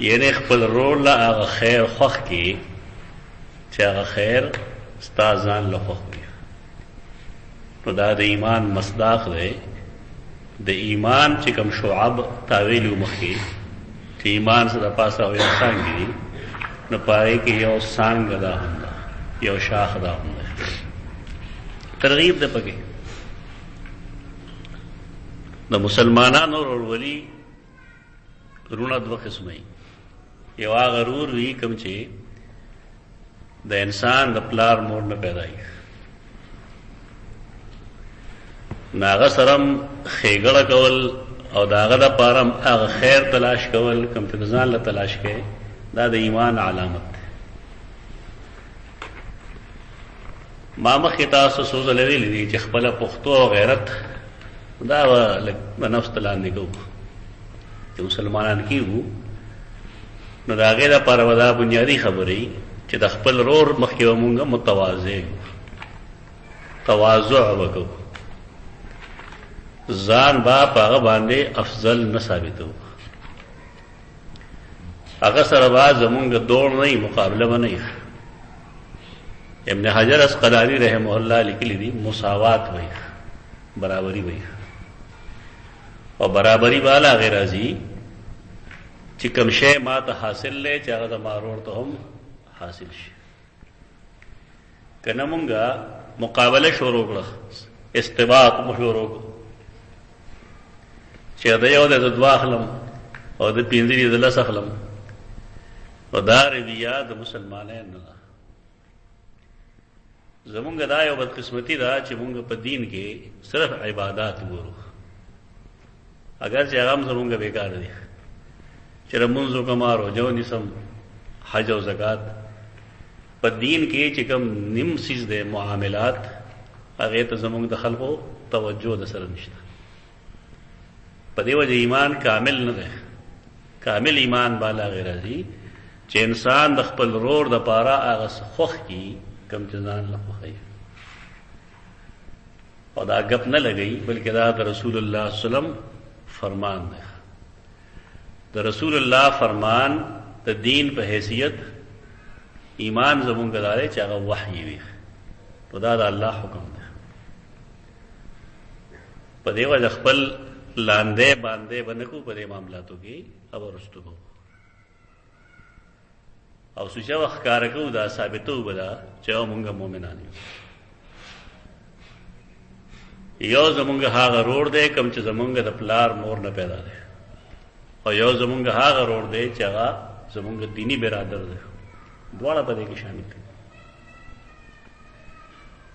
یعنی خپل رور له هغه خیر خوښ کړي چې هغه خیر ستا ځان له خوښ وي. نو دا د ایمان مصداق دی. د ایمان چې کوم شعب تاویلو مخکې چې ایمان څه د پاسه او یو څانګې دي، نو پای کې یو څانګه دا هم ده، یو شاخ دا هم ده. ترغیب ده پکې. د مسلمانانو ورورولي رونه دوه قسمه وي. یو هغه ورور وي کوم چې د انسان د پلار مور نه پیدا وي، نو هغه سره ښېګړه کول او د هغه دپاره هغه خیر تلاش کول کوم چې د ځان له تلاش کوي، دا د ایمان علامت دی. ما مخکې تاسو څو ځله ویلي دي چې خپله پښتو او غیرت دا به لږ به نفس ته لاندې کوو چې مسلمانان کېږو، نو د هغې دپاره به دا بنیادي خبرې چې د خپل رور مخکې به مونږ متواضع یو، تواضع به کوو، ځان به په هغه باندې افضل نه ثابتو، هغه سره به زمونږ دوړ نه وي، مقابله به نه وي. ابن حجر اسقلاني رحمه الله لیکلي دي مساوات وي، برابري وي، او برابري به هله هغې راځي چې کوم شی ما ته حاصل دی چې هغه زما ورور ته هم حاصل شي. که نه مونږ مقابله شروع کړه، استباق مو شروع کړو چې د یو دی زه دوه اخلم او د پنځه دي زه لس اخلم، او دا رویه د مسلمانانو نه ده. زمونږ دا یو بدقسمتي ده چې مونږ په دین کې صرف عبادات ګورو، اگر چې هغه هم زمونږ بیکار دي چې لمونځ وکړم، روژه ونیسم، حج او زکات. په دین کې چې کوم نیم څیز دی معاملات، هغې ته زمونږ د خلقو توجه د سره نشته. په دې وجه ایمان کامل نه دی. کامل ایمان بالا هغې راځي چې انسان د خپل رور دپاره هغه څه خوښ کړي کوم چې ځان له خوښوي، او دا ګپ نه لګوي، بلکې دا د رسول الله صلی الله علیه وسلم فرمان دی. د رسول الله فرمان د دین په حیثیت ایمان زمونږ دا دی چې هغه وحی وي، نو دا د الله حکم دی. په دې وجه خپل لاندې باندې به نه کوو په دې معاملاتو کې، او وروستو کوو او سوچه وخت ښکاره کوو، دا ثابتوو به دا چې مونږ مؤمنان یو. یو زمونږ هغه رور دی کوم چې زمونږ د پلار مور نه پیدا دی، او یو زمونږ هغه رور دی چې هغه زمونږ دینی برادر دی. دواړه په دې کې شامل دي.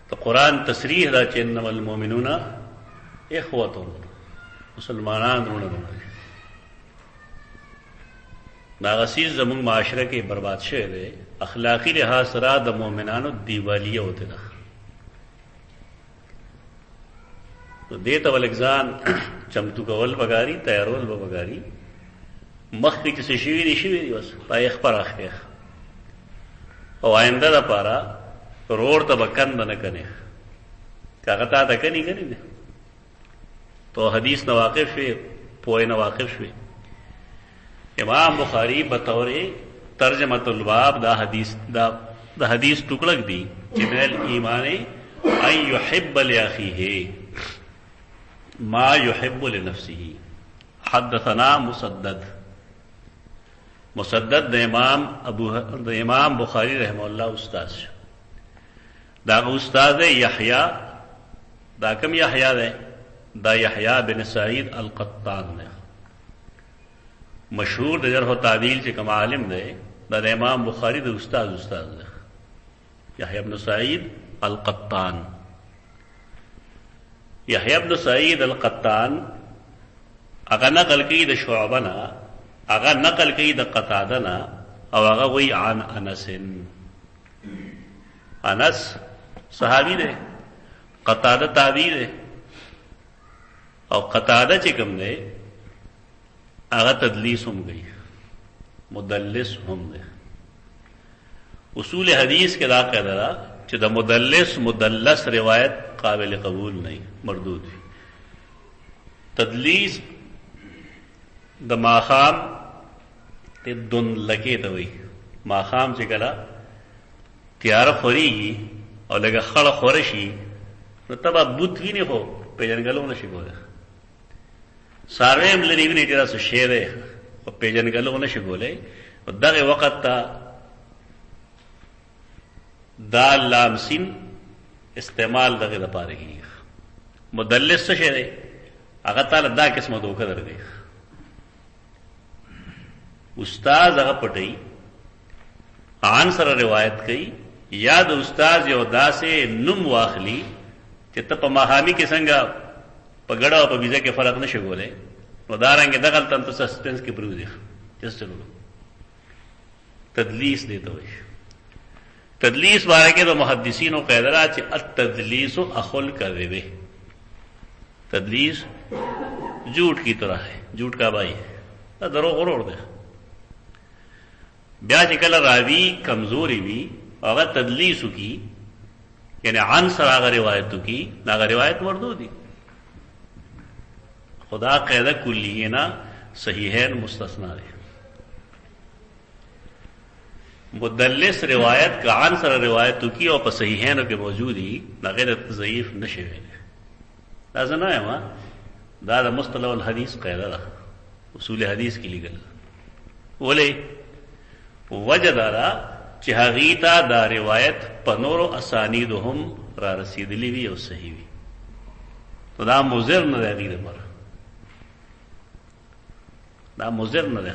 تو قرآن تصریح دا چې انما المؤمنون اخوة، مسلمانان رونه رونه دي. داغه څیز زمونږ معاشره کې برباد شوی دی، اخلاقی لحاظ سره د مؤمنانو دیوالیه ہوتے ده. نو دې ته ولږ ځان چمتو کول پکاري، تیارول به پکاري. مخکې چې څه شوي دي شوي دي، بس پای خپره اخیخ، او آینده دپاره رور ته به کنده نه کنې، که هغه تا ته کني کني نه، تو حدیث نه واقف شوې، پوهې نه واقف شوې. امام بخاری بطور ترجمۃ الباب دا حدیث ټوکړک دی چې من الایمان ان یحب لاخیه ما یحب لنفسه. حدثنا مسدد د امام بخاری رحمه الله استاد شو. دا استاد یحیی، دا کوم یحیی دی؟ دا یحیی بن سعید القطان دی، مشهور د جرح و تعدیل چې کوم عالم دی، دا د امام بخاری د استاد دی، یحیی بن سعید القطان. یحیی بن سعید القطان هغه نقل کوي د شعبه نه، هغه نقل کوي د قتاده نه، او هغه وی عن انس. انس صحابي دی، قتاده تابعی دی، او قتاده چې کوم دی هغه تدلیس هم گئی، مدلس هم دی. اصول حدیث کې دا قاعده ده چې د مدلس روایت قابل قبول نہیں، مردود وي. تدلیس د ماخام ته دن لکې ته وي. ماخام چې کله تیاره خورېږي او لږه خړه خوره شي نو ته به بوت وینې خو پېژنګلو نه شي کولی. څاروی هم لرې وینې چې دا څه شی دی خو پېژنګلو نه شي کولی. دغه وخت ته دا لامسین استعمال دغه لپاره کېږي. مدلس څه شی دی؟ هغه تعالی دا قسمه دوکه درکوي. استاد هغه پټوي، عن سره روایت کوي، یا د استاد یو داسې نوم واخلي چې ته په ماهامي کې څنګه په ګډه او په بیزه کې فرق نشي کولی، نو دارنګې دغلته هم ته سسپنس کې پرېږدي. چلو تدلیس دیته وایي. تدلیس بارے کے تو محدثینوں کا ادرا چې التدلیس اخو الکذب، تدلیس جھوٹ کی طرح ہے، جھوٹ کا بھائی ہے، دروغ غرور دے. بیا چې کله راوی کمزوری وي هغه تدلیس کی، یعنی عن سره هغه روایت کی، هغه روایت مردودی. خدا قاعده کلیه نه صحیحین مستثنا ہے. مدلس روایت کا عن سره روایت کی او په صحیحینو کې موجودی نه غیر ضعیف نشي ویل. دا زنه ما دا د مصطلح الحدیث قاعده ده، اصول حدیث کې لیکل. ولې وجدارا چې هغه ته دا روایت په نورو اسانیدهم را رسیدلی وي او صحیح وي، نو دا مضر نه دی غیر پر، دا مضر نه دی.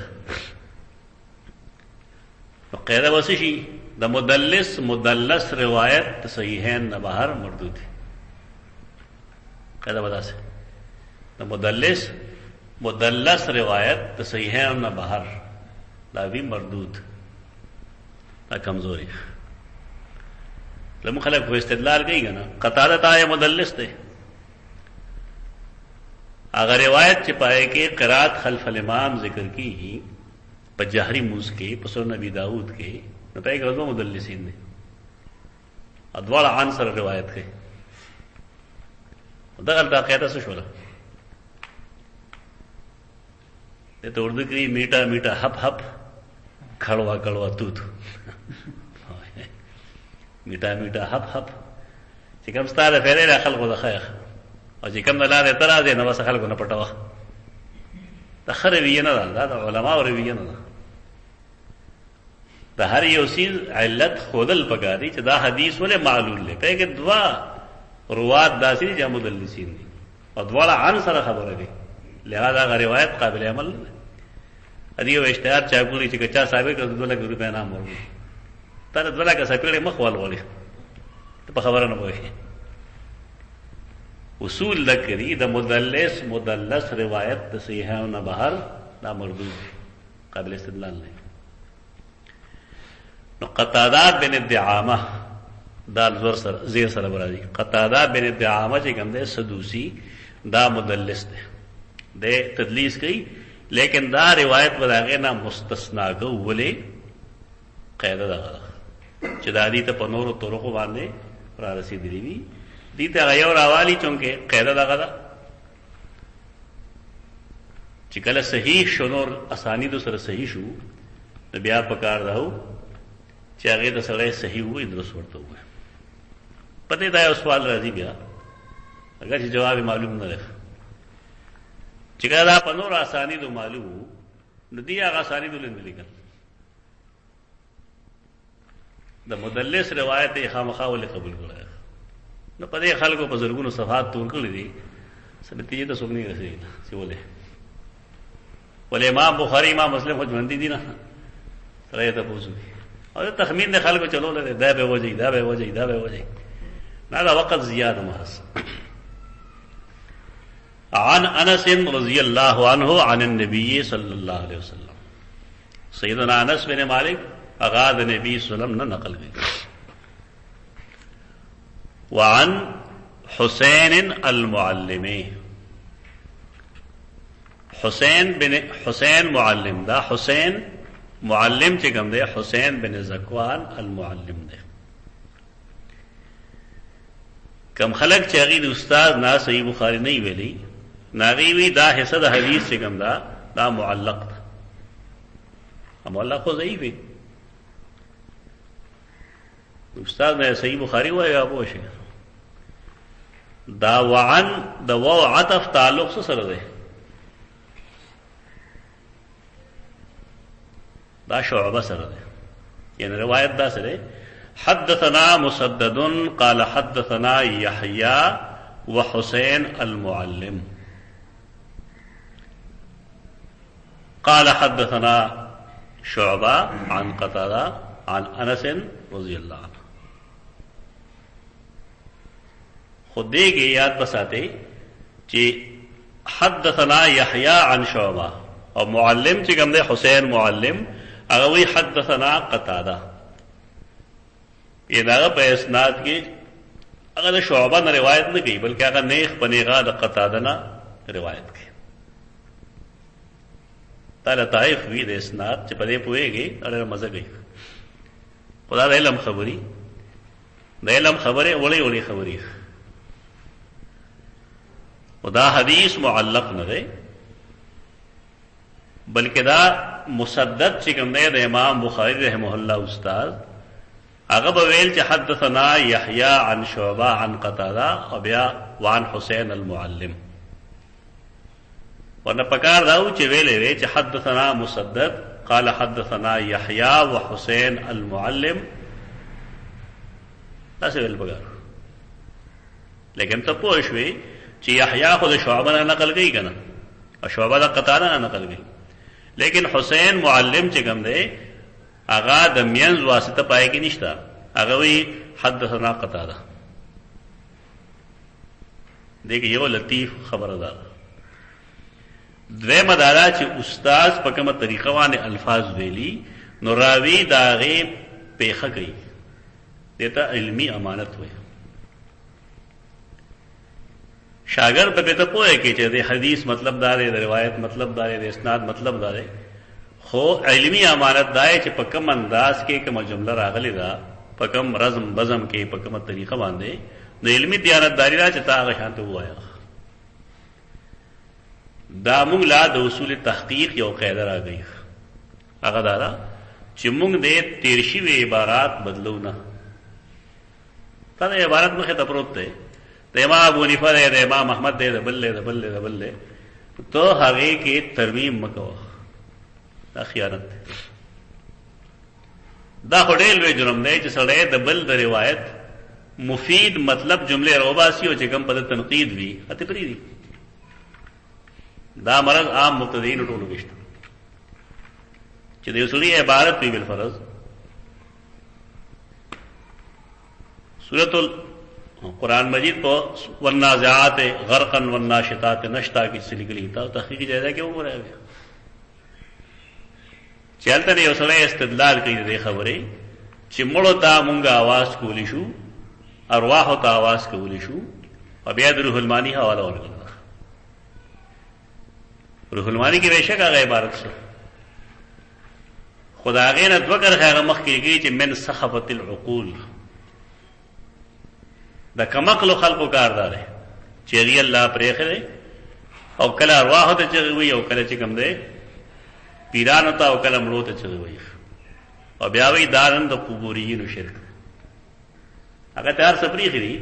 قاعده واسه شي د مدلس روایت صحیحین نه بهر مردود. قاعده واسه د مدلس روایت صحیحین نه بهر دا بھی مردود، دا کمزوری. لم خلق کو استدلال کوي کنه قطاده تا مدلس دی. اگر روایت چې پائے کې قرات خلف الامام ذکر کی په جهري موز کې په سنن نبی داؤد کې نو پای کې غوږ مدلسین دي، ادوال عن سره روایت کوي. دا غلطه قاعده څه شوله؟ ته اردو کې میٹھا میٹھا ہپ ہپ کڑوا کڑوا توت، میٹھا میٹھا ہپ ہپ چې کوم ستاره فعل خلقو د خیخ او چې کوم نه لاره تر دې نو وسه خلقو نه پټوا. دا خرویه نه ده، دا علماء رویه نه ده. د هر یو سیز علت خودل پکاري چې دا حدیث ولې معلول دی. په کې دوا روات داسې چې مدلسین دي او دواړه عن سره خبره دي، لہذا روایت قابل عمل نه. ادیو اشتهار چا ګوري چې چا صاحب کړه 2 لک روپے نام ورغی، تر 2 لک سپېړې مخوال غوړي ته په خبره نه وایي. اصول ذکری د مدلس روایت د صحیحانه بهر دا مردود قابل استدلال نه. نو قتاده بن الدعامه دا زیر سره برادي، قتاده بن الدعامه چې کوم ده سدوسی دا مدلس ده، د تدلیس کوي، لیکن دا روایت بداغه نه مستثنا کو. ولې قاعده ده چې دا دي ته په نورو طرقو باندې را رسیدلی وي، دي ته یو راوالی چونکه قاعده ده چې کله صحیح شنور اسانید سره صحیح شو نو بیا پکار راو چې هغه د سره صحیح وي درس ورته وي. پته دا یو سوال راځي بیا اگر چې جواب معلوم نه ده چې کله دا په نور اسانید معلوم نو دی هغه اسانید ولې لیکل د مدلس روایت خامخا ولې قبول کړه. نو په دې خلکو په زرګونو صفحات تور کړی دي، سنتیه ته څوک نه رسېږي چې ولې امام بخاری امام مسلم خو ژوندي دي نه سره ته پوښتنه او تخمین د خلکو چلول دي دا به وځي دا به وځي دا به وځي نه دا وخت زیاده محض. عن انس رضی اللہ عنہ عن النبی صلی اللہ علیہ وسلم، سیدنا انس بن مالک اغاد نبی صلی اللہ علیہ وسلم نے نقل کی. وعن حسین المعلم، حسین معلم دا حسین معلم چکم دے حسین بن زکوان المعلم دے. کم خلق چې هغه د استاد نه صحیح بخاری نه ویلي ناغي وی دا حصہ د حدیث چې کوم دا معلق ده معلق خو ضعیف دی استاد نه صحیح بخاری وایي هغه وشه دا وعن د واو عطف تعلق سره ده دا شعبہ سره ده یعنی روایت دا سره حدثنا مسدد قال حدثنا يحيى وحسين المعلم قال حدثنا شعبہ عن قتادہ عن انس رضی اللہ عنہ خود دے کے یاد بساتے کہ حدثنا یحییٰ عن شعبہ اور معلم چکم دے حسین معلم اغوی حدثنا قتادہ یہ داغا پہ اسناد کی اگر شعبہ نہ روایت نہ کی بلکہ اگر نیخ پنیغا دا قتادہ نہ روایت کی تعالی طائف ہوئی دے اسناد چھ پدے پوئے گئی اور مزہ گئی خدا دا علم خبری دا علم خبرے وڑی وڑی خبری خدا حدیث معلق نہ دے بلکہ دا مسدد چکم دے دا امام بخاری رحمہ اللہ استاد اغب ویل چ حدثنا یحییٰ عن شعبہ عن قتادہ ابیا وعن حسین المعلم ورنہ پکار داو چ ویلے وے چ حدثنا مسدد قال حدثنا یحییٰ وحسین المعلم ایسے ویل پکار لیکن تب پوشوی چ یحییٰ خود شعبہ نہ نقل گئی کنا اور شعبہ دا قتادہ نہ نقل گئی لیکن حسین معلم چکم دے آغا دمینز واسطہ پائے کی نشتا اغوی حدثنا قتادہ دیکھ یہ وہ لطیف خبردار دوے مدارا چی استاز پکم طریقہ وانے الفاظ ویلی نو راوی داغے پیخہ گئی دیتا علمی امانت ہوئے شاگر پہ بیتا پوئے کہ چاہتے حدیث مطلب دارے دے روایت مطلب دارے دے اسناد مطلب دارے خو علمی امانت دائے چھ پکم انداز کے کم جملہ راغلی دا پکم رزم بزم کے پکم طریقہ باندے نو علمی دیانت داری دا چھ تا آغا شانتے ہوا آیا دا مونگ لا دا اصول تحقیق یو قیدہ را گئی آغا دارا چھ مونگ دے تیرشی و عبارات بدلو نا تا دا عبارت مخی تپروت دے دا امام ابو حنیفہ دے دا امام احمد دے دا بلے دا بلے دا بلے تو حقی کی ترمیم مکو دا خیانت دا خودیل وی جرم دے چھ سڑے دا بل دا روایت مفید مطلب جملے روباسی ہو چکم پد تنقید بھی اتی پری دی دا مرض عام مبتدین اٹھولو گشت چھ دے اصولی عبارت بھی بالفرض سورۃ قرآن مجید کو والنازعات غرقا والناشطات نشطا کی سے نکلی تھا تحقیقی جائزہ کیوں ہو رہا ہے چلتا نہیں اسلے استدلال کی دے خبریں چھ مڑو تا منگا آواز کولی شو ارواح تا آواز کولی شو اور بیاد روح المانی حوالہ ورکل روح المانی کی بیشک آگا عبارت سے خدا غینت وکر خیغ مخ کی گئی چھ من سخفت العقول دا کمقل خلق و کاردار ہے چیغی اللہ پریخ دے او کلا ارواح تا چغی ہوئی او کلا چکم دے پیران تا او کلا مڑو تا چغی ہوئی او بیاوی دارن دا قبوریین و شرک اگر تیار سپریخ دی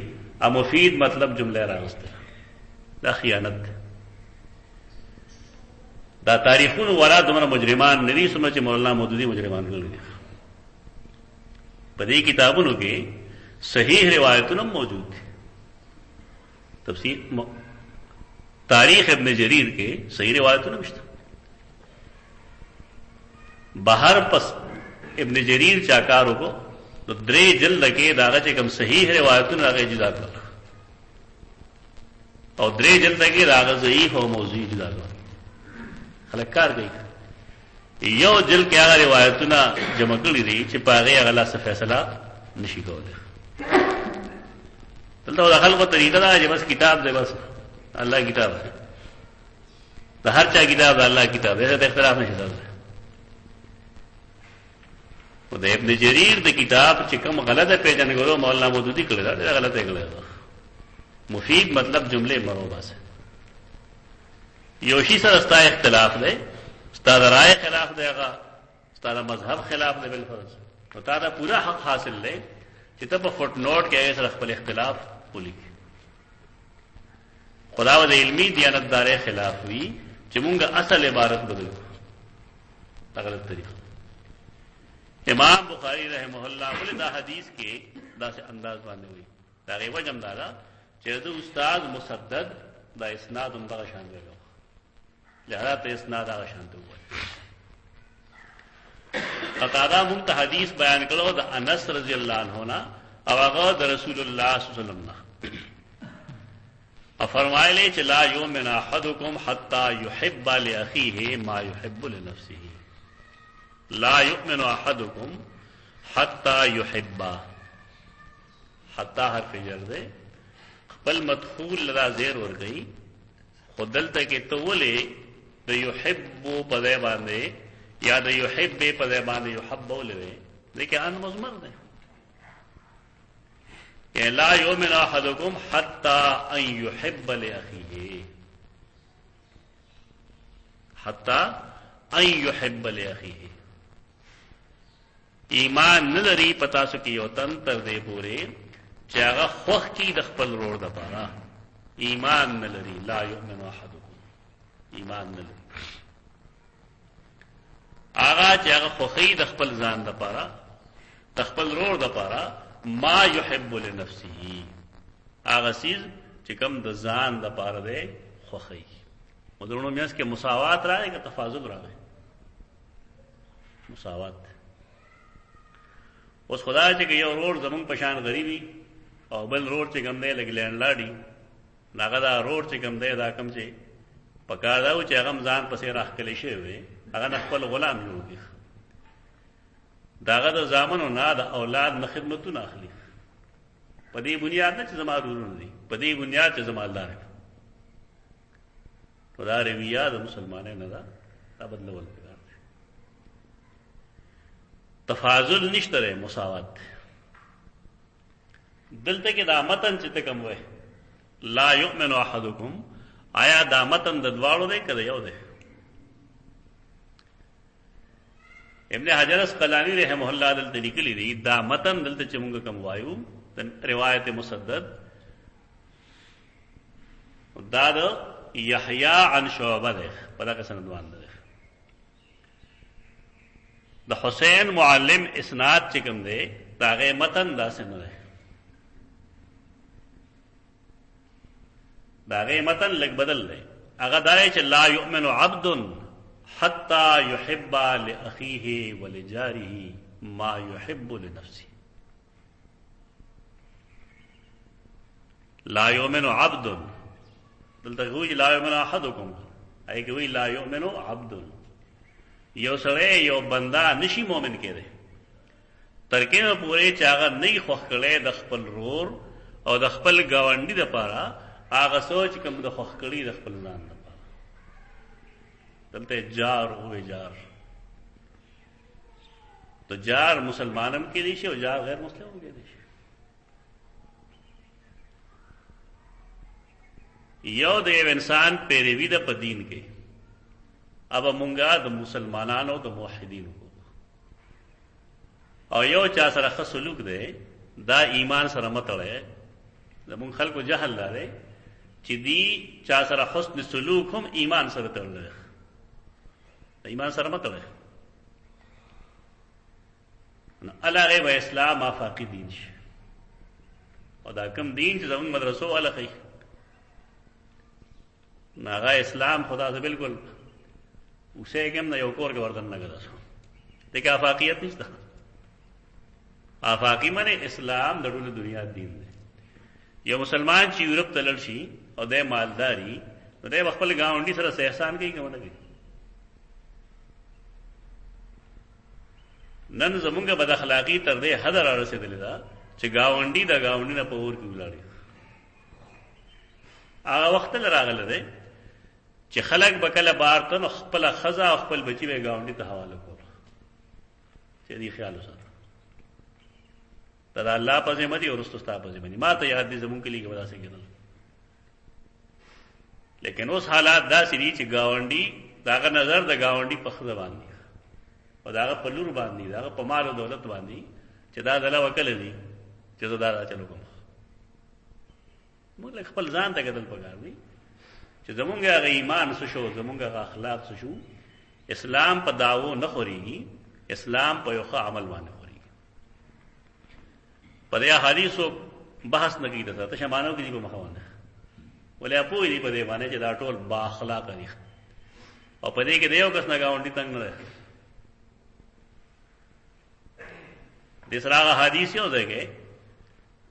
مفید مطلب جملہ راغستے دا خیانت دا تاریخون ورا دمرا مجرمان ندی سمجھ چھ مولانا مودودی مجرمان کر گئے پدی کتابونو کے صحیح روایتوں موجود تھی تفسیر تاریخ ابن جریر کے صحیح روایتوں میں باہر پس ابن جریر چاکاروں کو تو درے جلد کے داغا چکم صحیح روایتوں نے آگے جدا کر اور درے جلد کے داغا ضعیف اور موضوع جدا کر خلق کار گئی یو جل کے آگا روایتوں نے جمع کر دی چپا گئے اگلا سے فیصلہ نشی کو دے دلتا وہ خلق کو طریقہ دا ہے بس کتاب دے بس اللہ کتاب ہے دا ہر چاہ کتاب دا اللہ کتاب ایسا تو اختلاف نہیں شدہ وہ دا ابن جریر دا کتاب چکم غلط ہے پیجن کرو مولانا مودودی کرے دا غلط ہے کرے دا مفید مطلب جملے مروبہ سے یوشی سر استا اختلاف دے استاد رائے خلاف دے گا استاد مذہب خلاف دے بالفرض تو تا پورا حق حاصل لے کہ تب فٹ نوٹ کے سر اخبل اختلاف بولی کے خداوند علمی دیانت دار خلاف ہوئی چمونگا اصل عبارت بدل غلط طریقہ امام بخاری رحمہ اللہ بولے دا حدیث کے دا سے انداز باندھے ہوئی دا غیبہ جمدارا چیزو استاد مسدد دا اسناد ان دا شان دے گا لہذا تو اسناد آگا شانتے ہوا قطادہ منتا حدیث بیان کرو دا انس رضی اللہ عنہ او آغا دا رسول اللہ صلی اللہ علیہ وسلم فرمائے لے لا یؤمن احدکم حتی یحب لأخیہ ما یحب لنفسہ لا یؤمن احدکم حتی یحب حتی حرف جر دے بل مدخول لدا زیر ور گئی خود دلتا کہ تو لے دا یحبو پدے باندے یا دا یحب پدے باندے یحبو لے دیکھیں ان مضمر دے کہ لا یؤمن احدکم حتی ان یحب لأخیہ حتی ان یحب لأخیہ ایمان نلری پتا سکی وطن تر دے پورے چاگا خوخ کی دخپل روڑ دا پارا ایمان نلری لا یؤمن احدکم ایمان نلری آغا چاگا خوخی دخپل زان دا پارا دخپل روڑ دا پارا ما یحب لنفسی آغا سیز چکم دا زان دا پارا دے خوخی مدرونوں میں اس کے مساوات رہے کہ تفاضل رہے مساوات اس خدا چکے یو روڑ زمان پشان غریبی او بل روڈ چکم دے لگی لینڈ لاڈی ناغا دا روڈ چکم دے دا کم چے پکار داو چے اغم زان پسے راہ کلیشے ہوئے اغا نخپل غلام جوڑ گی داغا دا زامنو نا دا اولاد نخدمتو ناخلی پدی بنیاد نا چے زمان رورون دی پدی بنیاد چے زمان اللہ رکھ خدا رویہ دا مسلمانے نا دا بدلول پکار دے تفاضل نشترے مساوات دلتے کہ دا متن چتے کم ہوئے لا یؤمن احدکم آیا دا متن ددوارو دے کہ یو دے ابن حجر اسقلانی رحمہ اللہ دلتے نکلی دی دا متن دلتے چمونگا کم وایو روایت مسدد دا دا یحییٰ عن شعبہ دے پدا کا سندوان دے دا حسین معلم اسناد چکم دے دا غی متن دا سن دے داغے متن لگ بدل لے اگر دارے چ لا یؤمن عبد حتی یحب لأخیہ ولجارہ ما یحب لنفسہ لا یؤمن عبد دلتا ہوئی لا یؤمن احدکم اے کہ ہوئی لا یؤمن عبد یو سرے یو بندہ نشی مومن کے دے ترکے میں پورے چاگا نئی خوخکڑے دخپل رور اور دخپل گاونڈی دا پارا آغا سوچ کم دا خوخکڑی دخپل زان دا پارا دلتے جار ہوئے جار تو جار مسلمانم کے دیشے اور جار غیر مسلموں کے دیشے یو دیو انسان پیروی دا پدین کے اب منگا دا مسلمانانو دا موحدین کو اور یو چا سر خس سلوک دے دا ایمان سر مطلع دا من خلق جہل دارے چی دی چا سر حسن سلوک ہم ایمان سر تڑ دے ایمان سر مطلع اللہ غیب اسلام آفاقی دین شے اور دا کم دین چی زمان مدرسو اللہ خی ناغا اسلام خدا سے بالکل اسے کم نہ یوکور کے وردن نہ گدا سو دیکھ آفاقیت نہیں تھا آفاقی مانے اسلام دڑول دنیا دین دے یہ مسلمان چی یورپ تلل شی اور دے مالداری تو دے بخپل گاونڈی سر سے احسان کئی کم لگی نن زمونگا بد اخلاقی تر دے حدر آرسے دلی دا چی گاونڈی دا گاونڈی نا پور کی بلاڑی آغا وقت لراغل دے چی خلق بکل بارتن خپل خزا خپل بچی بے گاونڈی تا حوالہ کور چی دی خیال ساتھ تا دا اللہ پا زمدی اور استستا پا زمدی ما تا یاد دی زمون کے لیے بدا سے گنل لیکن اوس حالات داسې دي چې گاونډي داغه نظر د گاونډي په خزه باندې او داغه په لور باندې داغه په مال او دولت باندې چې دا دلا وکړه دي چې زه دا چلو کوم. موږ خپل ځان ته کتل پکار دي چې زمونږ هغه ایمان څه شو، زمونږ هغه اخلاق څه شو. اسلام په داوو نه خوريږي، اسلام په یو ښه عمل باندې خوريږي. په دې حدیثو بحث نه کیږي ته شمانو کې په مخاونه ولې اپو دې په دې باندې چې دا ټول با اخلاق دي او په دې کې دیو کس نه گاونډي تنگ نه ده. د سراغه حدیث یو ده کې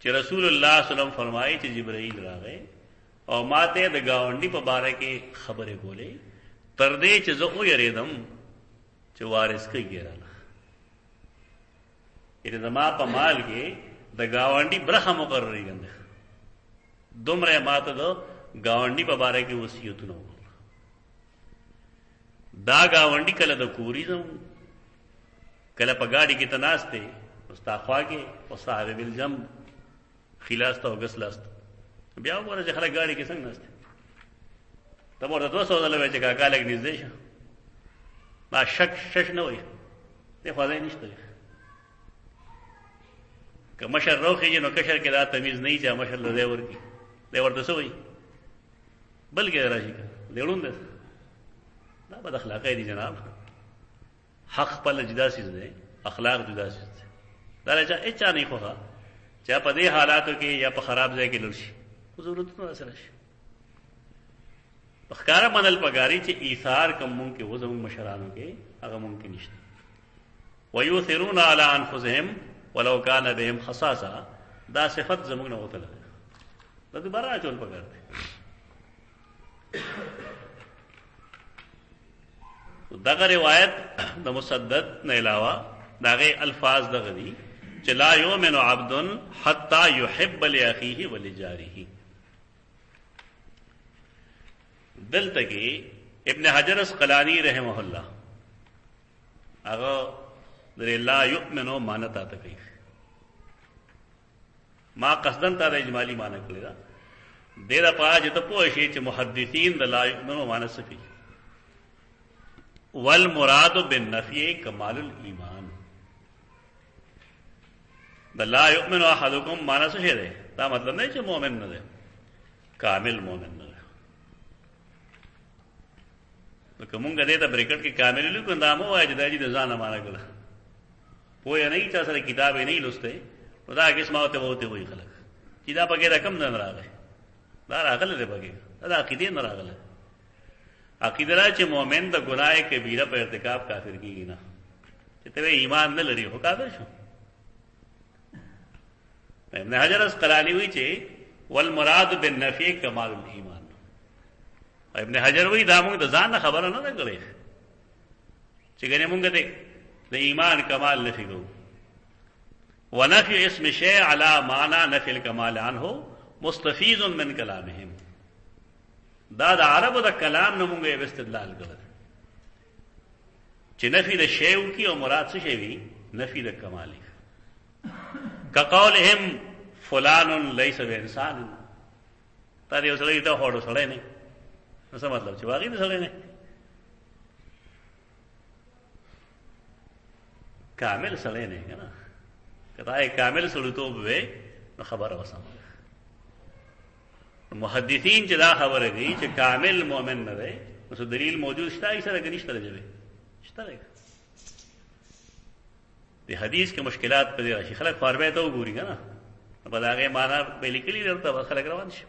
چې رسول الله صلی الله علیه وسلم فرمایي چې جبرائیل راغی او ماته د گاونډي په باره کې خبره کولې تر دې چې زه او یریدم چې وارث کېږي. یعنی زما په مال کې د گاونډي برخه مقررې ګنده دومره ماته د گاونډي په باره کې وصیتونه وکړه. دا گاونډي کله د کوري زم کله په گاډي کې تناسته استاخوا کې او صاحب الجم خلاص او غسلاست بیا وګوره چې خلک گاډي کې څنګه ناشته ته ورته 200 دلته چې کاکا لګ نږدې شه ما شش نه وي ته فاضي نشته. که مشر روخی نو کشر کې دا تمیز نه چې مشر له دی ورکی دی ورته سوې بلکې راشي لیړون ده. دا بد اخلاقی دي جناب. حق په جدا سیز ده، اخلاق جدا سیز ده. دا راځه اچا نه خوخه چې په دې حالاتو کې یا په خراب ځای کې لړشي ضرورت نه سره شي. بخکارا منل پګاری چې ایثار کوم ممکن و زمو مشرانو کې هغه ممکن نشته. ويؤثرون على انفسهم ولو كان بهم خصاصه دا صفت زموږ نه وته ده. دا دوباره چول پګار دي. دغه روایت د مسدد نه علاوه دغه الفاظ دغه دي چې لا یؤمن عبد حتى يحب لاخيه ولجاره. دلته کې ابن حجر اسقلانی رحمه الله هغه در لا یؤمنو مانتا ته کوي. ما قصدن تا د اجمالی معنی کړی دا ډیره پاج ته پوه شي چې محدثین د لا یؤمنو معنی څه کوي. والمراد بالنفي کمال الايمان. د لا یؤمن احدکم معنی څه دی؟ دا مطلب نه چې مؤمن نه دی، کامل مؤمن نه دی. نو کومه دې ته بریکټ کې کامل لیکو دا مو وایي چې دا دې ځان معنی کړه پوهه نه چا سره کتاب نه لسته نو دا قسمه ته وته وي خلک چې دا پکې رقم نه راغی دا راغله دې پکې دا عقیده نه راغله. عقیده را چې مؤمن د ګناه کبیره په ارتکاب کافر کیږي نه چې ته ایمان نه لري هو کافر شو. ابن حجر اسقلانی وی چې والمراد بالنفي کمال الايمان. ابن حجر وی دا موږ د ځان خبره نه کړې چې ګنې موږ دې د ایمان کمال نفي کوو. ونفي اسم شيء على معنى نفي الكمال عنه مستفيض من كلامهم. دا د عربو د کلام نه موږ استدلال کړل چې نفي د شی کی او مراد څه شی وي نفي د کمال. كقولهم فلان ليس بانسان. تا دې وسړی ته هوړو سړی نه څه مطلب چې واقعي سړی نه کامل سړی نه کنه. کدا کامل سړیتوب وي نو خبره وسم. محدثین چې دا خبره کوي چې کامل مؤمن نه دی نو دلیل موجود شته یې سره غنښت راځي شته. د حدیث کې مشکلات په دې راشي خلک فاربه ته وګوري کنه په داغه معنا په لیکلي درته خلک روان شي.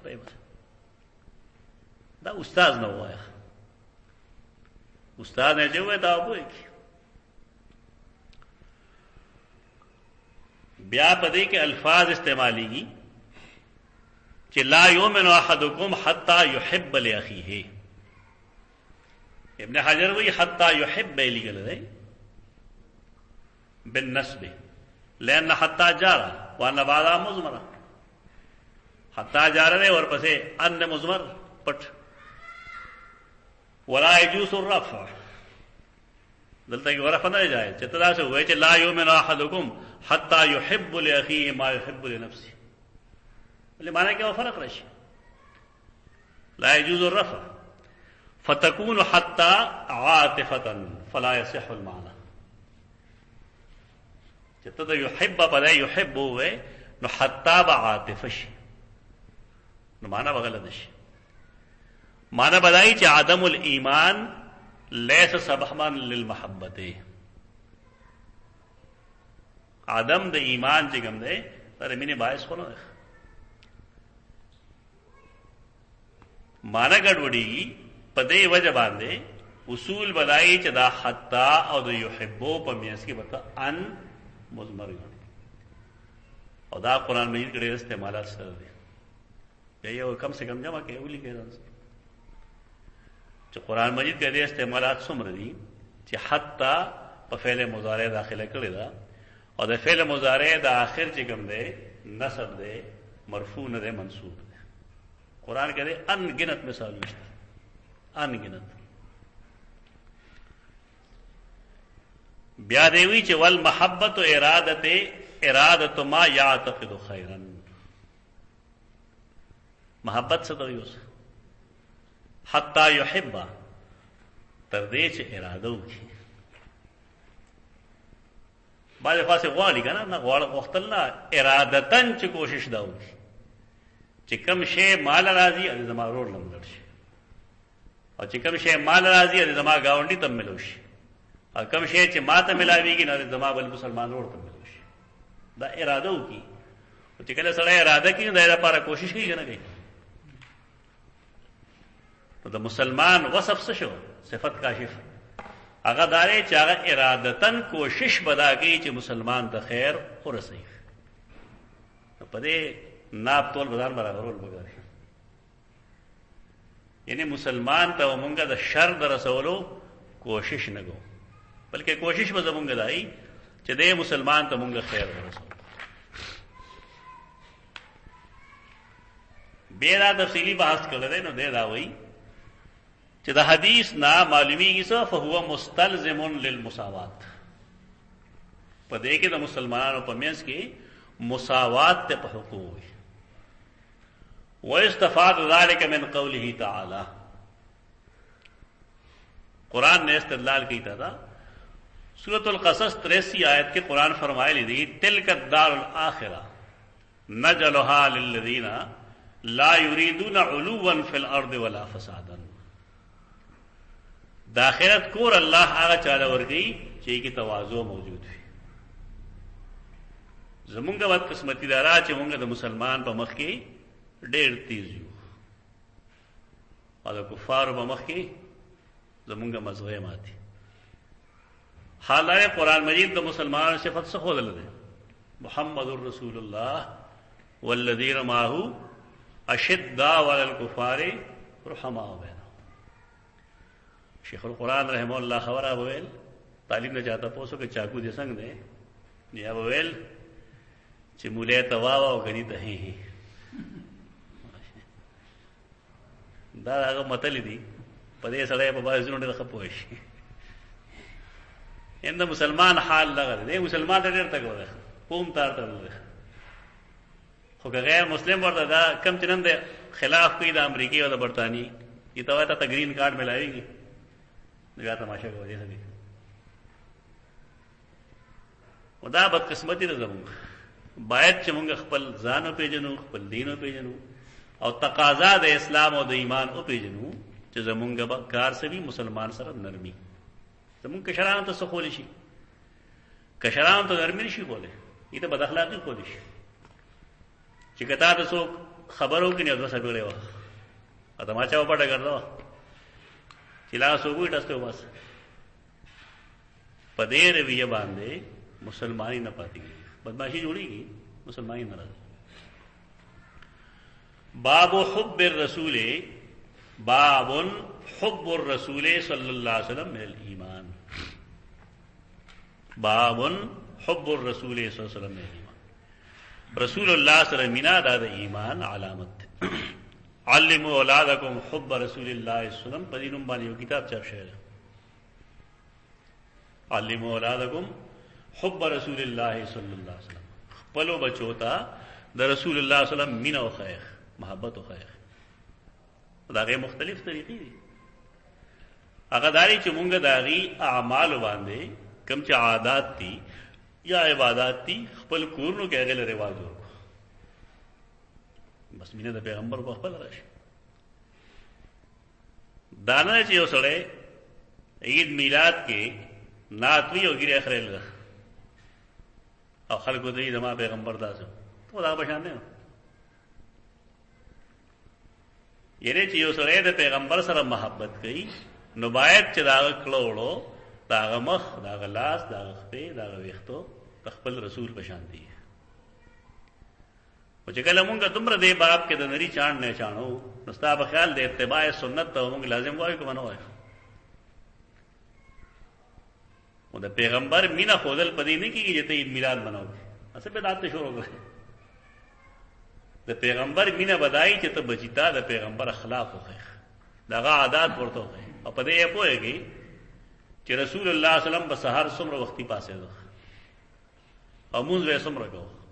دا استاد نه وایا استاد نه جوړه دا وایي بیا په دې کې الفاظ استعماليږي چې لا یؤمن احدکم حتى يحب لاخيه. ابن حجر وی حتى يحب لګل دی بالنسبه لان حتى جار وان بعد مضمر حتى جار دی اور پسې ان مضمر پټ ولا يجوز الرفع. دلته کې ورفع نه جائز چې تدا سے وای چې لا یؤمن احدکم حتى يحب لاخيه ما يحب لنفسه. له معنی کې فرق راشي. لا يجوز الرفع فتكون حتى عاطفه فلا يصح المعنى. چې ته د یحب په ځای یحب وې نو حتی به عاطفه شي، نو معنا به غلط شي. معنا بدایي چې عدم الایمان لیس سببا للمحبته. عدم د ایمان چې کوم دی سره مینه باعث خو نه ده. معنا ګډوډي په دې وجه باندې اصول بدایي چې دا حتی او د یحبو په میاس کې وته ان مضمر او دا قرآن مجید کې ډېر استعمالات سره دي. یو کم سے کم جمع کې ولي کې چې قرآن مجید کې ډېر استعمالات څومره دي چې حتی په فعل مضارع داخله کړی دا او د فعل مضارع د آخر چې کوم دی نصب دی مرفوع نه دی منصوب دی. قرآن کې دی ان گنت مثال نشته، ان گنت. بیا دیوی چې والمحبت ارادت ما یعتقد خیرا. محبت څه ته وایي؟ حتی یحب تر دې چې اراده وکړي. باندې خاصه غواړي کنه، نه غوښتل نه، ارادتن چې کوشش دا وکړي چې کوم شی مال راځي او زما ورور لمړ شي، او چې کوم شی مال راځي او زما گاونډي تم ملو شي، او کوم شی چې ماته ملاويږي نه زما بل مسلمان ورور تم ملو شي. دا اراده وکړي. او چې کله سره اراده کوي دا لپاره کوشش کوي کنه کوي. نو د مسلمان وصف څه شو؟ صفت کاشف. هغه داري چې هغه ارادتن کوشش بدا کوي چې مسلمان ته خیر ورسوي. په دې ناب تول بدان برابرول بګاري. یعنی مسلمان ته مونږه د شر در رسولو کوشش نه کوو، بلکې کوشش به زمونږه دای چې دې مسلمان ته مونږه خیر ورسوي. بیا تفصیلی بحث کړل نو دې دا وایي چې د حدیث نا معلومیږي څه فهو مستلزم للمساوات. په دې کې د مسلمانانو په منځ کې مساوات ته په حقوق وي. واستفاد ذلك من قوله تعالی. قرآن نے استدلال کیتا تھا سورۃ القصص 83 آیت کے قرآن فرمائے لی تلک الدار الآخرہ نجعلها للذین لا يريدون علوا في الارض ولا فسادا. د آخرت کور الله هغه چاله ورګي چې کې تواضع موجود وي. زمونږه وخت قسمتي دارا چې مونږه د مسلمان په مخ کې ډېر تیز یو او د کفارو په مخ کې زمونږه مزغه ماتي. حالانه قرآن مجید د مسلمانانو صفت څه خو دلته محمد رسول الله والذین معه اشداء علی الکفار رحماء بینهم. شیخ القرآن رحمه الله خبره ویل تعلیم نه چاته پوسو کې چاکو دې څنګه دی یا ویل چې مولا تواوا او غنی ته هي دا هغه متل دي په دې سره په بازو نه خپوي شي. اند مسلمان حال لګره دی مسلمان ډېر تک وره قوم تار ته خو غیر مسلم ورته دا کم چنن دے خلاف کوي د امریکای او د برتانی یہ تو تا گرین کارڈ ملائے گی نگاہ تماشا کو وجہ سے خدا بدقسمتی ده زمونږ باید چې مونږ خپل ځان او پیژنو خپل دین او پیژنو او تقاضا د اسلام او د ایمان او پیژنو چې زمونږ کار سوي مسلمان سره نرمي زمونږ کشران ته سخول شي کشران ته نرمي شي کوله یہ ته بد اخلاقی کولی شي چې کته تاسو خبرو کې نه ځه سګړې و ا تماچا و پټه کړو چې لا سو ګوټ استه بس پدې رویه باندې مسلمانی نہ پاتی گئی بدماشی جوڑی گی مسلمانی نہ رہی. باب حب الرسول باب حب الرسول صلی اللہ علیہ وسلم من الایمان باب حب الرسول صلی اللہ علیہ وسلم من الایمان رسول اللہ صلی اللہ علیہ وسلم مینا دا ایمان علامت علموا اولادکم حب رسول اللہ صلی اللہ علیہ وسلم پدینم بانی وہ کتاب چاپ شہر علموا اولادکم حب رسول اللہ صلی اللہ علیہ وسلم خپلو بچوتا دا رسول اللہ صلی اللہ علیہ وسلم مینا و خیخ محبت و خیخ دا غیر مختلف طریقی دی هغه داری چې مونږ داغي اعمال باندې کم چې عادات دي یا عبادات دي خپل کورونو کې هغه رواج ورکو بس مینه د پیغمبر په خپل راشي دانا چې یو سړی عید میلاد کې ناتوی او ګری اخره لږ او خلکو ته یې ما پیغمبر داسو ته دا بشان نه یره چې یو سړی د پیغمبر سره محبت کوي نو باید چې دا کړهوړو دا مخ دا لاس دا خپې دا ویختو خپل رسول بشان دي او چې کله مونږ دومره دې باب کې د نری چاند نه چانو نو ستا په خیال د اتباع سنت ته مونږ لازم وایو که نه وایو او د پیغمبر مینا خودل پدې نه کیږي چې ته عید میلاد مناو اسه به دات شروع کړي د پیغمبر مینا بدای چې ته بچیتا د پیغمبر اخلاق وخه دغه عادت ورته وخه او پدې یې پوهیږي چې رسول الله صلی الله علیه وسلم په سحر څومره وختي پاسه ده او موږ یې څومره کوو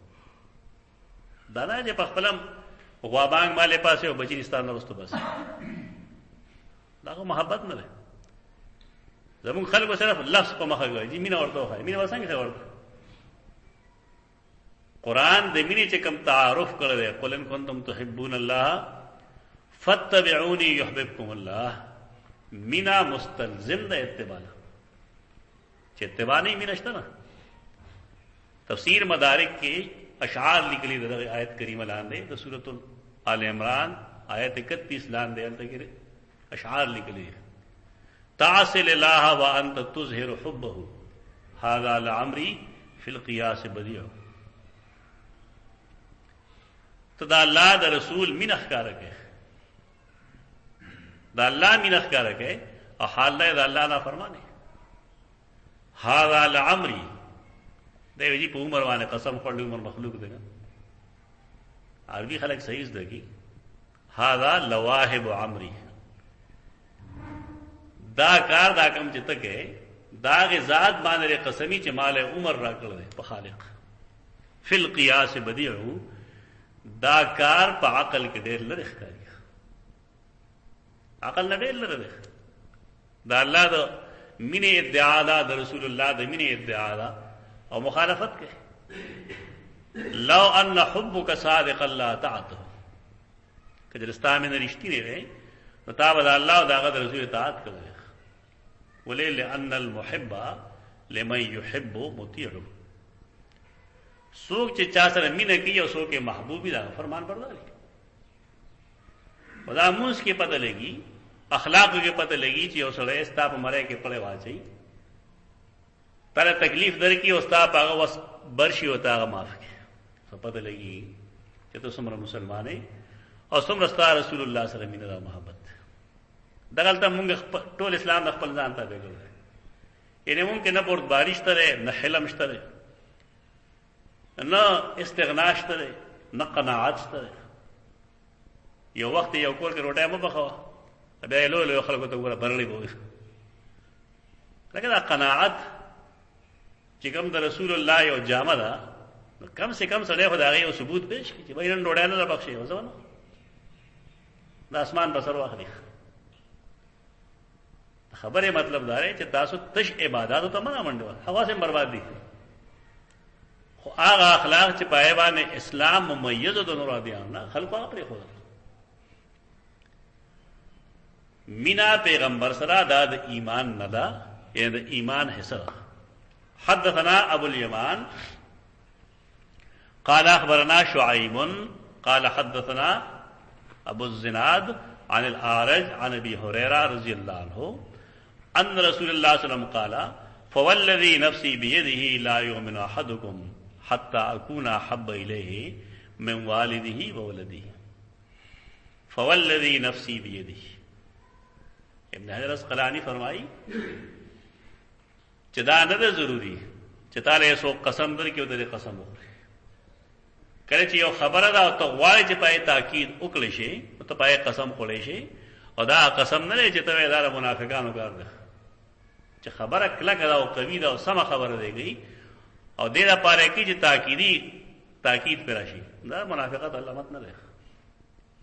دا نه چې په خپلم غوابانګ مالې پاسه او بچیستان وروسته بس دا محبت نه ده زمون خلکو صرف لفظ په مخه کوي مینه ورته وایي مینه وسنګ ورته قران د مینې چې کوم تعارف کړی دی قل ان کنتم تحبون الله فاتبعوني يحببكم الله مینا مستلزم د اتباع چې اتباع نه مینه شته نه تفسیر مدارک کې اشعار لیکلي د آیت کریمه لاندې د سورۃ آل عمران آیت 31 لاندې الته اشعار لیکلي تعصل الله وانت تظهر حبه هذا لعمري في القياس بديع تدا الله د رسول مين اخکار کوي دا الله مين اخکار کوي او حال له الله نه فرمانه هذا لعمري دیو جی په عمر باندې قسم خورلې عمر مخلوق دی عربي خلک صحیح زده کی هذا لواهب عمري دا کار دا کم چې تکه دا غ ذات باندې قسمی چې مال عمر را کړل په خالق فی القیاس بدیع دا کار په عقل کې ډېر لري ښکاري عقل نه ډېر لري دا الله د مینې ادعا دا د رسول الله د مینې ادعا دا او مخالفت کوي لو ان حبك صادق الله تعالی کله رستامه رښتینی وي نو تا به الله او داغه رسول اطاعت کوي ولې لئن المحب لمن يحب مطيع سوک چې چا سره مینه کوي او سوک محبوبي دا فرمان بردار خدا موږ کې پته لګي اخلاق کې پته لګي چې اوسړې استا په مړې کې پړې واچي تر تکلیف درکې اوستا پاغه وس برشي وتا معاف کې څه پته لګي چې ته څومره مسلمانې او څومره ستاره رسول الله سره مینه او محبت دغلته موږ ټول اسلام د خپل ځان ته وګورو یعنی مونږ نه پورت بارش تره نه حلم شته نه استغنا شته نه قناعت شته یو وخت یو کور کې روټه مو بخوا بیا له خلکو ته وګوره برلې بوي لکه دا قناعت چې کوم د رسول الله یو جامه ده کم سے کم سره خدای یو ثبوت پیش کړي چې باندې ډوډۍ نه بخښي وځونه د اسمان بسر واخلي خبره مطلب دا دی چې تاسو تش عبادت ته منع منډو حواس برباد دي خو هغه اخلاق چې پای باندې اسلام ممیز د نور دیان نه خلکو خپل خو مینا پیغمبر سره د ایمان نه دا یا د ایمان حصہ حدثنا ابو اليمان قال اخبرنا شعيب قال حدثنا ابو الزناد عن الأعرج عن ابي هريره رضي الله عنه ان رسول الله صلى الله عليه وسلم قال فوالذي نفسي بيده لا يؤمن احدكم حتى اكون احب اليه من والده وولده فوالذي نفسي بيده ابن حجر اسقلانی فرمائی چې دا نه ضروری چې تعالی سو قسم درکې او د قسم وکړي کله چې یو خبره دا او ته غواړې چې پای تاکید وکړي شي او ته پای قسم خورې شي او دا قسم نه چې ته دا منافقانو کار ده چې خبره کله کله او قوی ده او سم خبره دیږي او دې لپاره کې چې تاکید پر راشي دا منافقت علامت نه ده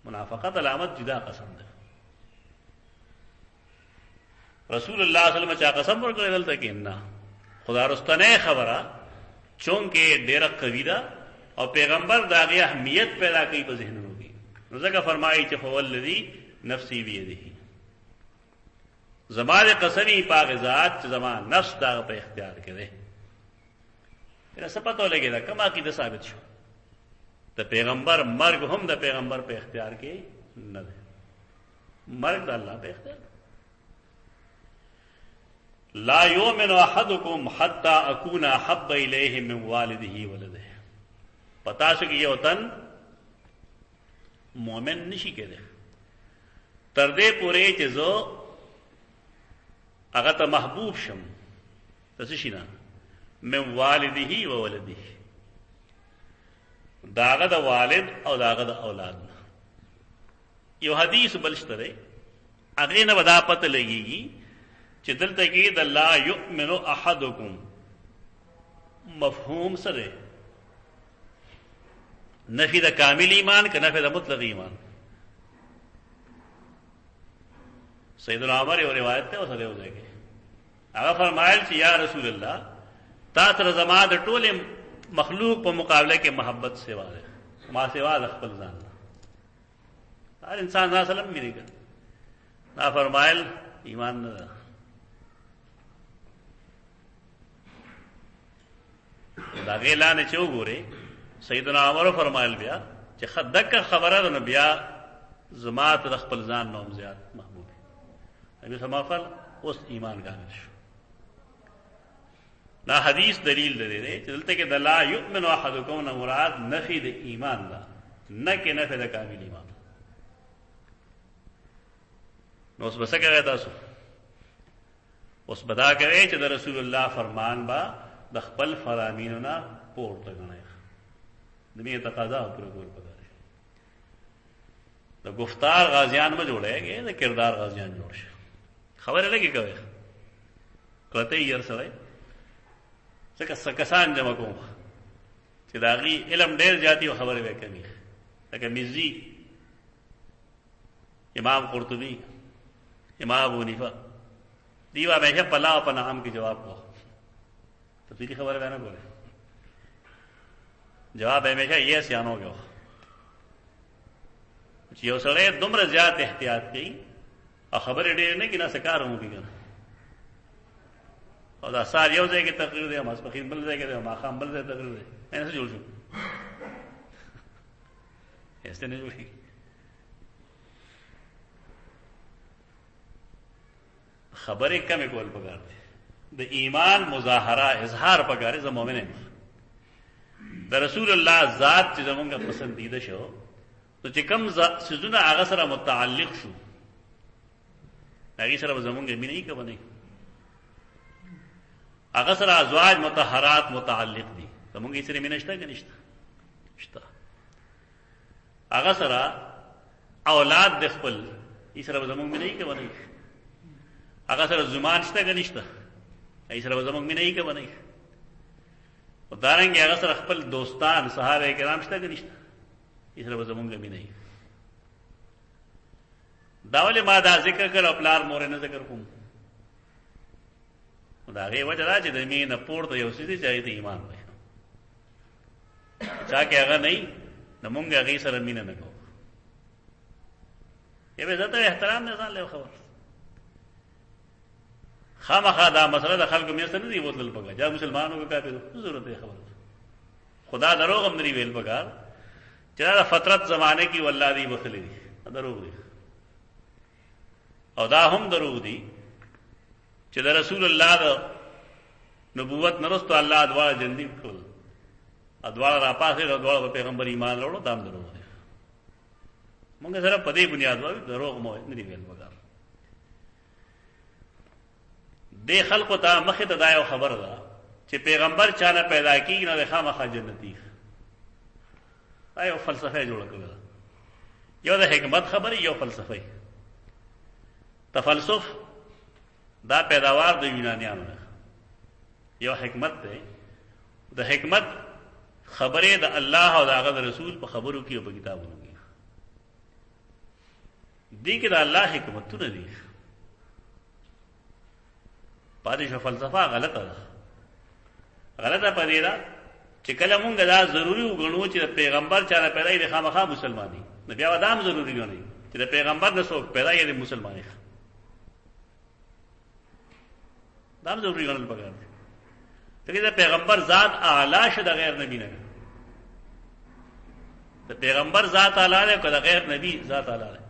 منافقت علامت جدا قسم ده رسول الله صلی الله علیه وسلم چا قسم ورکړل دلته کې نه خدا رستنه خبره چونکه ډیره قوی ده او پیغمبر دا غي اهمیت پیدا کوي په ذهنونو کې نو ځکه فرمایي چې فوالذي نفسي بيده زمانه قسمی پاک ذات چې زمان نفس دا په اختیار کې ده تر څه پته لګی دا کما کې د ثابت شو د پیغمبر مرګ هم د پیغمبر په اختیار کې نه ده مرګ د الله په اختیار لا یؤمن احدکم حتى اكون احب الیه من والده ولده پتا شو کې یو تن مومن نشي کېده تر دې پورې چې زه هغه ته محبوب شم تاسو شي نه من والده و ولده داغه د والد او داغه د اولاد یو حدیث بلشتره هغه نه ودا پته لګيږي چې دلته کې د لا یؤمن احدکم مفهوم سره نفی د کامل ایمان که نفی د مطلق ایمان سیدنا عمر یو روایت ته اوسه یو ځای کې هغه فرمایل چې یا رسول الله تا تر زما د ټول مخلوق په مقابله کې محبت سیوا ده ما سیوا د خپل ځان هر انسان ځان سلام میریږي دا فرمایل ایمان نه ده دا غیلانه چې وګوره سیدنا عمر فرمایل بیا چې خدک خبره ده بیا زما ته خپل ځان نوم زیات محبوب نبی سمافل اوس ایمان کامل شو دا حدیث دلیل ده چې دلته کې د لا یؤمن احدکم مراد نفی د ایمان ده نه کې نفی د کامل ایمان نو اوس بس کوي تاسو اوس بدا کوي چې د رسول الله فرمان با د خپل فرامینو نه پورته غنای د می تقاضا پر کول پکاره د گفتار غازیان ما جوړیږي د کردار غازیان جوړ شي خبره لګي کوي کته یې سره څنګه سکسان جمع کوم چې داغي علم ډېر جاتی او خبره وکړي لکه مزي امام قرطبي امام ابو حنیفه دیوا به په لا په نام کې جواب کو تفصیلی خبره بیان کوله جواب همیشه یې سيانو کېو چې یو سره دومره زیات احتیاط کوي او خبره ډېر نه کینا سکار مو کیږي او دا سار یو ځای کې تقریر دی ماسپخین بل ځای کې دی ما خام بل ځای تقریر دی نه جوړ شو هیڅ نه جوړي خبره کم کول پکار دی د ایمان مظاهره اظهار پکار دی زموږ نه د رسول الله ذات چې زمونږه پسندیده شو نو چې کوم سيزونه هغه سره متعلق شو هغه سره زمونږه مینه یې کوي هغه سره ازواج مطهرات متعلق دي زمونږه سره مینه شته کنيشته شته هغه سره اولاد د خپل یې سره زمونږه مینه یې کوي هغه سره زمان شته کنيشته یې سره زمونږه مینه یې کوي او دارنګه هغه سره خپل دوستان صحابه کرام شته کنيشته یې سره زمونږه مینه یې داول ما دا ذکر کړ خپلار مور نه ذکر کوم دا غي وجه راځي د مینه پورته یو څه دي چې ایمان وي چا کې هغه نه د مونږه هغه سره مینه نه کوو یوه ذاته احترام نه ځان له خبر خامخا دا مسله د خلکو مې سره نه دی بوتل پکا جا مسلمانانو کو کافر ضرورت ہے خبر خدا دروغ هم نه ویل پکا چې دا فطرت زمانه کې والله دی بخلی دی دروغ دی او دا هم دروغ دی چې د رسول الله د نبوت نرسته الله ادوار جندي کول ادوار را پاسه ادوار په پیغمبر ایمان وروړو دام دروغ دی موږ سره په دې بنیاد وایو دروغ مو نه دی ویل پکا دې خلکو ته مخه ته دا یو خبر ده چې پیغمبر چانه پیدا کیږي نه خامخا جنتی ایو فلسفه جوړ کړل یو د حکمت خبره یو فلسفه تفلسف دا پیداوار د یونانیانو ده یو حکمت ده د حکمت خبره د الله او د هغه رسول په خبرو کې او په کتابونو کې دي کې د الله حکمتونه دي پاتې شو فلسفه غلطه ده. غلطه پدې ده چې کله مونږ دا ضروري وګڼو چې پیغمبر چا پیدا یې خامخا مسلمانۍ، نو بیا ودام ضروري نه چې د پیغمبر نه څوک پیدا یې مسلمانۍ، دام ضروري ګڼل پکار دي. ته د پیغمبر ذات اعلی شه د غیر نبی نه، د پیغمبر ذات اعلی ده که د غیر نبی ذات اعلی ده؟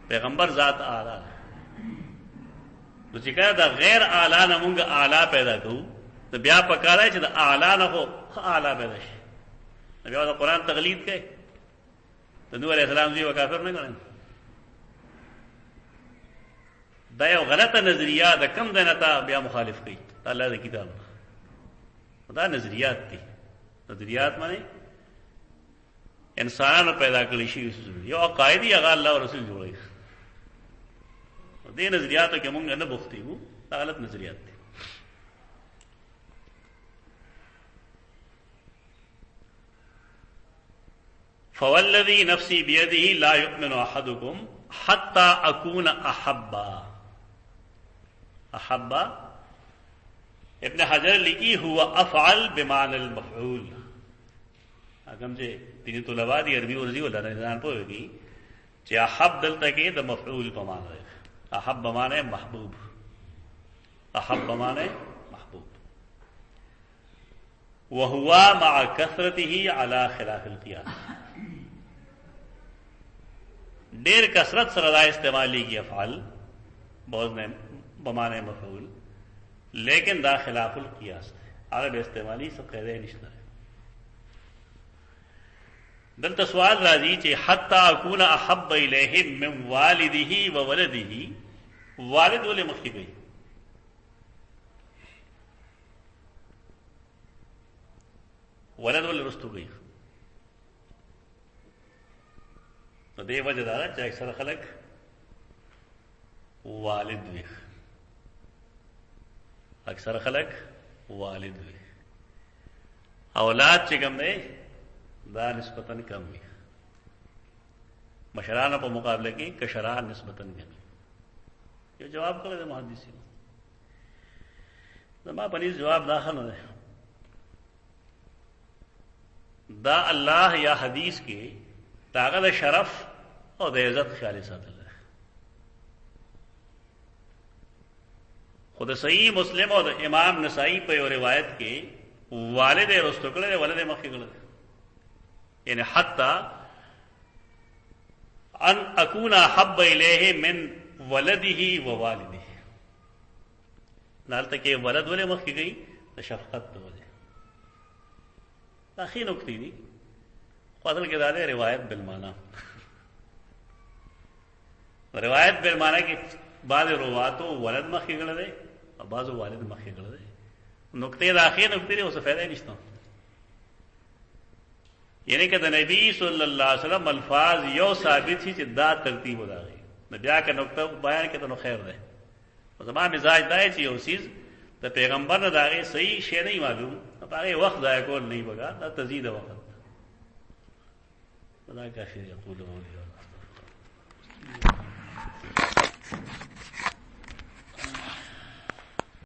پیغمبر ذات اعلی ده. نو چې کله د غیر اعلی نه مونږ اعلی پیدا کوو، نو بیا پکار دی چې د اعلی نه خو اعلی پیدا شي. نو بیا د قرآن تقلید کوي، د نوح علیہ السلام زوی و کافر نه ګڼي. دا یو غلطه نظریه ده، کم دی نه تا بیا مخالف کوي د الله د کتاب. دا نظریات دي. نظریات معنی انسانانو پیدا کړی شي، یو عقایدي هغه الله او رسول جوړوي. دې نظریاتو کې مونږ نه بوختي وو، دا غلط نظریات دي. فوالذي نفسي بيده لا يؤمن احدكم حتى اكون احبا. احبا ابن حجر لکی هو افعل بمعنى المفعول. اګم چې دیني طلبا دي عربي ورزي ولا نه ځان پوهیږي چې احب دلته کې د مفعول په معنی ده. احب معنی محبوب، احب معنی محبوب. وهو مع كثرته على خلاف القياس. ډیر کثرت سره دا استعمالی کی افعال بعض نے بمعنی مفعول، لیکن دا خلاف القیاس ہے. عرب استعمالی سب قیدے نشتا ہے. دلتا سوال راضی چے حتی اکون احب الیہ من والدہ و ولدہ. والد والے مخی گئی، ولد والے رستو گئی. تو دے وجہ دارا چاہے اکثر خلق والد وی، اکثر خلق والد وی. اولاد چې کم دی دا نسبتاً کم وی، مشرانو په مقابله کې کشران نسبتاً کم. یو جواب کړی د محدثینو، زما په نس جواب داخل نه دی. دا الله یا حدیث کې داغه د شرف او د عزت خیال ساتل. خود صحیح مسلم اور امام نسائی پہ یو روایت کے والد رستو کړه ولد مخکې کړه، یعنی حتی ان اکون احب الیہ من ولده و والده. نالته کې ولد ولې مخکې گئی؟ د شفقت په وجه. اخی نکتی دی اصل کې دا ده روایت بالمعنی. روایت بالمعنی کې بعض رواتو ولد مخکې کړه دی او بعضو والد مخکې کړه دی. نکته دا اخی نکته دی، اوس فائدہ نشته. یعنی کہ د نبی صلی اللہ علیہ وسلم الفاظ یو ثابت شي چې دا ترتیب وداغي نو بیا که نکته بیان کړه نو خیر ده. زما مزاج دا چې یو چیز د پیغمبر نه داغه صحیح شی نه معلوم، هغه وخت ضایع کول نه بګا، دا تزيد وخت. خدا کافی یقول